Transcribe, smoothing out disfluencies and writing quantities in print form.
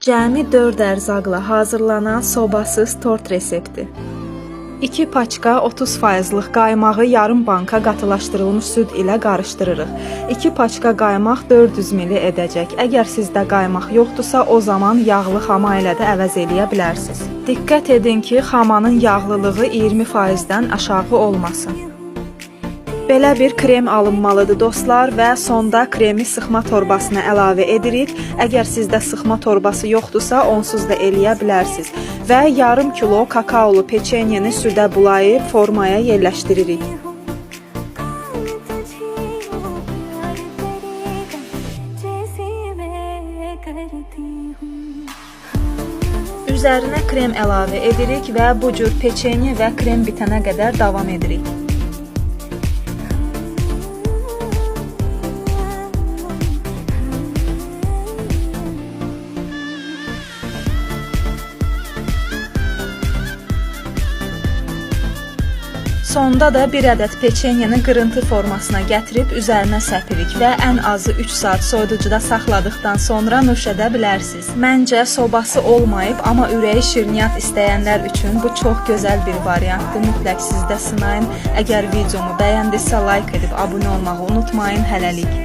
Cəmi 4 ərzaqla hazırlanan sobasız tort resepti. 2 paçka 30%lıq qaymağı yarım banka qatılaşdırılmış süd ilə qarışdırırıq. 2 paçka qaymaq 400 ml edəcək. Əgər sizdə qaymaq yoxdursa, o zaman yağlı xama ilə də əvəz eləyə bilərsiniz. Diqqət edin ki, xamanın yağlılığı 20%-dən aşağı olmasın. Belə bir krem alınmalıdır dostlar və sonda kremi sıxma torbasına əlavə edirik. Əgər sizdə sıxma torbası yoxdursa, onsuz da eləyə bilərsiniz. Və yarım kilo kakaolu peçenyeni südə bulayıb formaya yerləşdiririk. Üzərinə krem əlavə edirik və bu cür peçenye və krem bitənə qədər davam edirik. Sonda da bir ədəd peçenyeni qırıntı formasına gətirib üzərinə səpirik və ən azı 3 saat soyuducuda saxladıqdan sonra nuş edə bilərsiniz. Məncə sobası olmayıb, amma ürəyi şirniyyat istəyənlər üçün bu çox gözəl bir variantdır. Mütləq siz də sınayın. Əgər videomu bəyəndinizsə like edib abunə olmağı unutmayın. Hələlik.